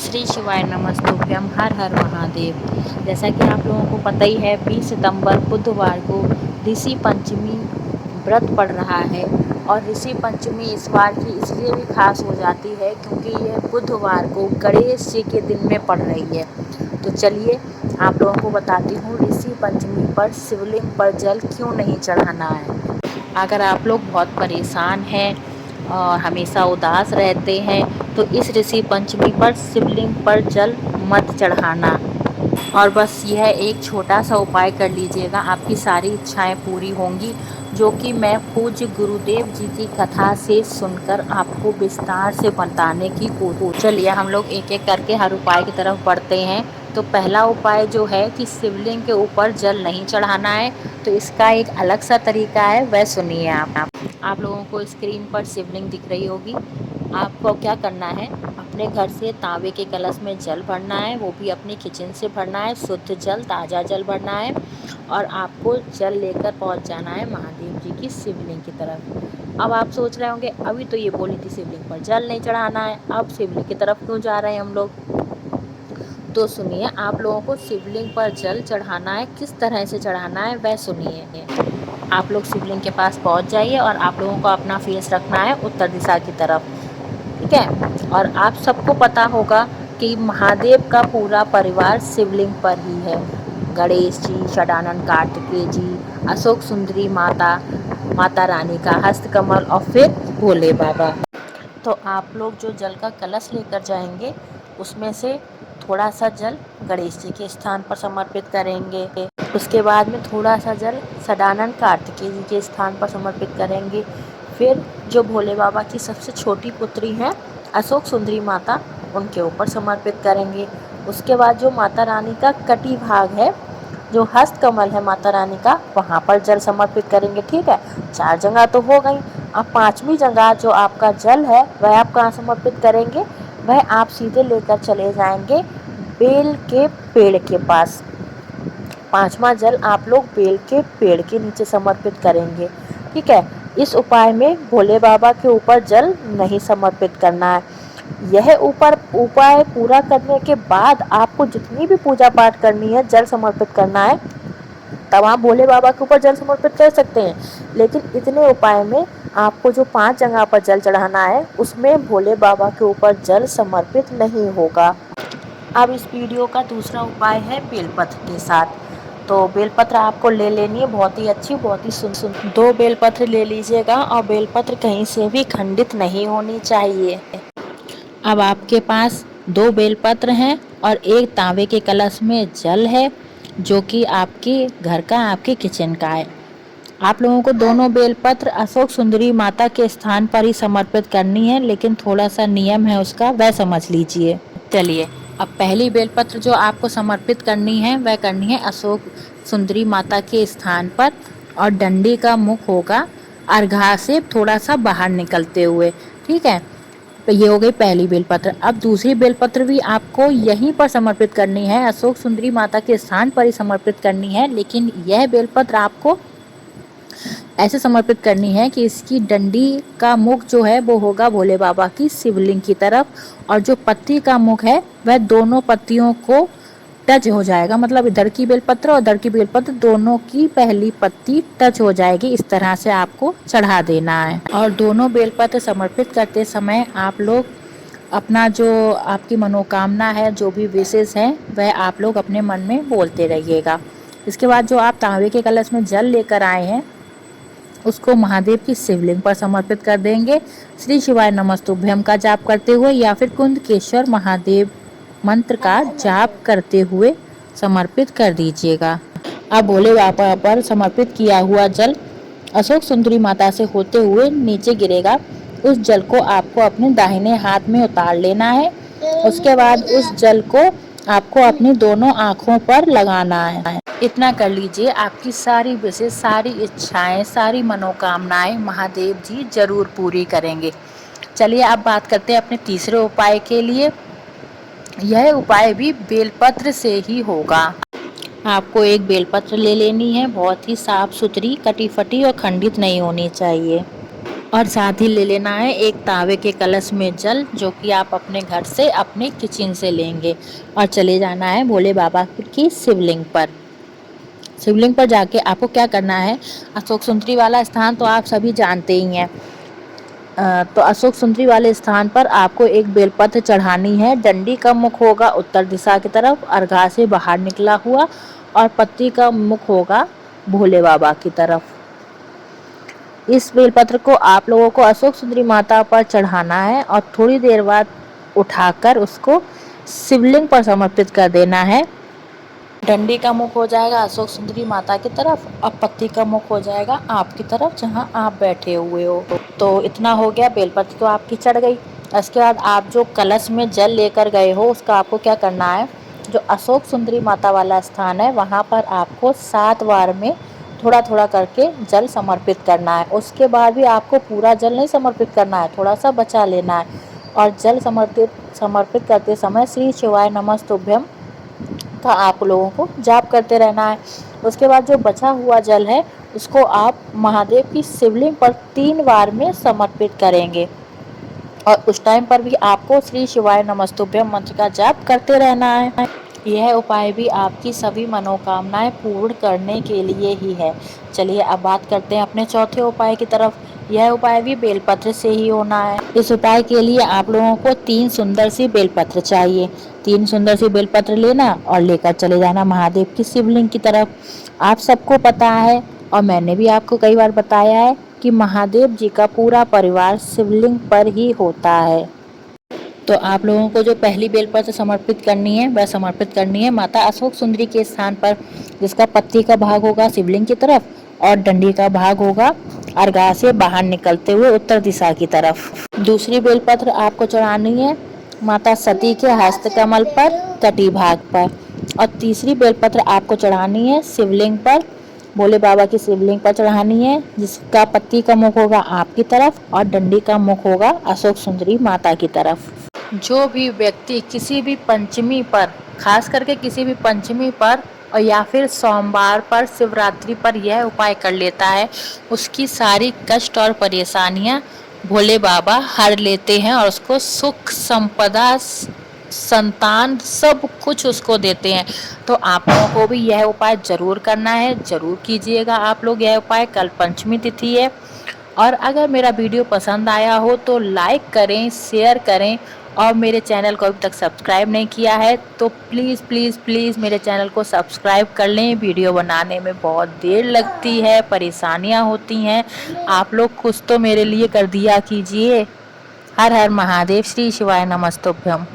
श्री शिवाय नमस्तुभ्यम, हर हर महादेव। जैसा कि आप लोगों को पता ही है, 20 सितंबर बुधवार को ऋषि पंचमी व्रत पड़ रहा है। और ऋषि पंचमी इस बार की इसलिए भी खास हो जाती है क्योंकि यह बुधवार को गणेश जी के दिन में पड़ रही है। तो चलिए आप लोगों को बताती हूँ ऋषि पंचमी पर शिवलिंग पर जल क्यों नहीं चढ़ाना है। अगर आप लोग बहुत परेशान हैं और हमेशा उदास रहते हैं तो इस ऋषि पंचमी पर शिवलिंग पर जल मत चढ़ाना। और बस यह एक छोटा सा उपाय कर लीजिएगा, आपकी सारी इच्छाएं पूरी होंगी, जो कि मैं पूज्य गुरुदेव जी की कथा से सुनकर आपको विस्तार से बताने की कोशिश। चलिए हम लोग एक एक करके हर उपाय की तरफ बढ़ते हैं। तो पहला उपाय जो है कि शिवलिंग के ऊपर जल नहीं चढ़ाना है, तो इसका एक अलग सा तरीका है, वह सुनिए। आप लोगों को स्क्रीन पर शिवलिंग दिख रही होगी। आपको क्या करना है, अपने घर से तांबे के कलश में जल भरना है, वो भी अपनी किचन से भरना है, शुद्ध जल, ताज़ा जल भरना है। और आपको जल लेकर पहुंच जाना है महादेव जी की शिवलिंग की तरफ। अब आप सोच रहे होंगे, अभी तो ये बोली थी शिवलिंग पर जल नहीं चढ़ाना है, अब शिवलिंग की तरफ क्यों जा रहे हैं हम लोग। तो सुनिए, आप लोगों को शिवलिंग पर जल चढ़ाना है, किस तरह से चढ़ाना है वह सुनिए। आप लोग शिवलिंग के पास पहुंच जाइए और आप लोगों को अपना फेस रखना है उत्तर दिशा की तरफ, ठीक है। और आप सबको पता होगा कि महादेव का पूरा परिवार शिवलिंग पर ही है। गणेश जी, षडानंद कार्तिकेय जी, अशोक सुंदरी माता, माता रानी का हस्तकमल और फिर भोले बाबा। तो आप लोग जो जल का कलश लेकर जाएंगे उसमें से थोड़ा सा जल गणेश जी के स्थान पर समर्पित करेंगे। उसके बाद में थोड़ा सा जल सदानंद कार्तिकेय जी के स्थान पर समर्पित करेंगे। फिर जो भोले बाबा की सबसे छोटी पुत्री हैं अशोक सुंदरी माता, उनके ऊपर समर्पित करेंगे। उसके बाद जो माता रानी का कटी भाग है, जो हस्त कमल है माता रानी का, वहाँ पर जल समर्पित करेंगे, ठीक है। 4 जगह तो हो गई। अब 5वीं जगह जो आपका जल है वह आप कहाँ समर्पित करेंगे, वह आप सीधे लेकर चले जाएंगे बेल के पेड़ के पास। 5वां जल आप लोग बेल के पेड़ के नीचे समर्पित करेंगे, ठीक है। इस उपाय में भोले बाबा के ऊपर जल नहीं समर्पित करना है। यह उपाय पूरा करने के बाद आपको जितनी भी पूजा पाठ करनी है, जल समर्पित करना है, तब आप भोले बाबा के ऊपर जल समर्पित कर सकते हैं। लेकिन इतने उपाय में आपको जो 5 जगह पर जल चढ़ाना है उसमें भोले बाबा के ऊपर जल समर्पित नहीं होगा। अब इस वीडियो का दूसरा उपाय है बेलपत्र के साथ। तो बेलपत्र आपको ले लेनी है, बहुत ही अच्छी, बहुत ही सुन 2 बेलपत्र ले लीजिएगा और बेलपत्र कहीं से भी खंडित नहीं होनी चाहिए। अब आपके पास 2 बेलपत्र हैं और एक तांबे के कलश में जल है, जो कि आपके घर का, आपके किचन का है। आप लोगों को दोनों बेलपत्र अशोक सुंदरी माता के स्थान पर ही समर्पित करनी है, लेकिन थोड़ा सा नियम है उसका, वह समझ लीजिए। चलिए, अब पहली बेलपत्र जो आपको समर्पित करनी है वह करनी है अशोक सुंदरी माता के स्थान पर, और डंडी का मुख होगा अर्घा से थोड़ा सा बाहर निकलते हुए, ठीक है। तो ये हो गई पहली बेलपत्र। अब दूसरी बेलपत्र भी आपको यहीं पर समर्पित करनी है, अशोक सुंदरी माता के स्थान पर ही समर्पित करनी है, लेकिन यह बेलपत्र आपको ऐसे समर्पित करनी है कि इसकी डंडी का मुख जो है वो होगा भोले बाबा की शिवलिंग की तरफ, और जो पत्ती का मुख है वह दोनों पत्तियों को टच हो जाएगा, मतलब इधर की बेलपत्र और इधर की बेलपत्र दोनों की पहली पत्ती टच हो जाएगी। इस तरह से आपको चढ़ा देना है। और दोनों बेलपत्र समर्पित करते समय आप लोग अपना जो आपकी मनोकामना है, जो भी विशेष है, वह आप लोग अपने मन में बोलते रहिएगा। इसके बाद जो आप तांबे के कलश में जल लेकर आए हैं उसको महादेव की शिवलिंग पर समर्पित कर देंगे। श्री शिवाय नमस्तुभ्यम का जाप करते हुए या फिर कुंदकेश्वर महादेव मंत्र का जाप करते हुए समर्पित कर दीजिएगा। अब भोले बाबा पर समर्पित किया हुआ जल अशोक सुंदरी माता से होते हुए नीचे गिरेगा। उस जल को आपको अपने दाहिने हाथ में उतार लेना है। उसके बाद उस जल को आपको अपनी दोनों आँखों पर लगाना है। इतना कर लीजिए, आपकी सारी विशेष, सारी इच्छाएं, सारी मनोकामनाएं महादेव जी जरूर पूरी करेंगे। चलिए अब बात करते हैं अपने तीसरे उपाय के लिए। यह उपाय भी बेलपत्र से ही होगा। आपको एक बेलपत्र ले लेनी है, बहुत ही साफ सुथरी, कटी फटी और खंडित नहीं होनी चाहिए। और साथ ही ले लेना है एक तावे के कलश में जल, जो कि आप अपने घर से अपने किचन से लेंगे, और चले जाना है भोले बाबा की शिवलिंग पर। शिवलिंग पर जाके आपको क्या करना है, अशोक सुंदरी वाला स्थान तो आप सभी जानते ही हैं। तो अशोक सुंदरी वाले स्थान पर आपको एक बेलपत्र चढ़ानी है। डंडी का मुख होगा उत्तर दिशा की तरफ, अर्घा से बाहर निकला हुआ, और पत्ती का मुख होगा भोले बाबा की तरफ। इस बेलपत्र को आप लोगों को अशोक सुंदरी माता पर चढ़ाना है और थोड़ी देर बाद उठाकर उसको शिवलिंग पर समर्पित कर देना है। डंडी का मुख हो जाएगा अशोक सुंदरी माता की तरफ, और पत्ती का मुख हो जाएगा आपकी तरफ जहां आप बैठे हुए हो। तो इतना हो गया, बेलपत्र तो आपकी चढ़ गई। इसके बाद आप जो कलश में जल लेकर गए हो उसका आपको क्या करना है, जो अशोक सुंदरी माता वाला स्थान है वहाँ पर आपको 7 बार में थोड़ा थोड़ा करके जल समर्पित करना है। उसके बाद भी आपको पूरा जल नहीं समर्पित करना है, थोड़ा सा बचा लेना है। और जल समर्पित करते समय श्री शिवाय नमस्तुभ्यम का आप लोगों को जाप करते रहना है। उसके बाद जो बचा हुआ जल है उसको आप महादेव की शिवलिंग पर 3 बार में समर्पित करेंगे, और उस टाइम पर भी आपको श्री शिवाय नमस्तुभ्यम मंत्र का जाप करते रहना है। यह उपाय भी आपकी सभी मनोकामनाएं पूर्ण करने के लिए ही है। चलिए अब बात करते हैं अपने चौथे उपाय की तरफ। यह उपाय भी बेलपत्र से ही होना है। इस उपाय के लिए आप लोगों को 3 सुंदर सी बेलपत्र चाहिए। 3 सुंदर सी बेलपत्र लेना और लेकर चले जाना महादेव की शिवलिंग की तरफ। आप सबको पता है, और मैंने भी आपको कई बार बताया है, कि महादेव जी का पूरा परिवार शिवलिंग पर ही होता है। तो आप लोगों को जो पहली बेलपत्र समर्पित करनी है वह समर्पित करनी है माता अशोक सुंदरी के स्थान पर, जिसका पत्ती का भाग होगा शिवलिंग की तरफ और डंडी का भाग होगा अर्घा से बाहर निकलते हुए उत्तर दिशा की तरफ। दूसरी बेलपत्र आपको चढ़ानी है माता सती के हस्त कमल पर तटी भाग पर, और तीसरी बेलपत्र आपको चढ़ानी है शिवलिंग पर, भोले बाबा की शिवलिंग पर चढ़ानी है, जिसका पत्ती का मुख होगा आपकी तरफ और डंडी का मुख होगा अशोक सुंदरी माता की तरफ। जो भी व्यक्ति किसी भी पंचमी पर, खास करके किसी भी पंचमी पर और या फिर सोमवार पर, शिवरात्रि पर यह उपाय कर लेता है, उसकी सारी कष्ट और परेशानियां भोले बाबा हर लेते हैं और उसको सुख संपदा संतान सब कुछ उसको देते हैं। तो आप लोगों को भी यह उपाय जरूर करना है, जरूर कीजिएगा आप लोग यह उपाय। कल पंचमी तिथि है, और अगर मेरा वीडियो पसंद आया हो तो लाइक करें, शेयर करें, और मेरे चैनल को अभी तक सब्सक्राइब नहीं किया है तो प्लीज़ प्लीज़ प्लीज़ मेरे चैनल को सब्सक्राइब कर लें। वीडियो बनाने में बहुत देर लगती है, परेशानियां होती हैं, आप लोग कुछ तो मेरे लिए कर दिया कीजिए। हर हर महादेव, श्री शिवाय नमस्तुभ्यम।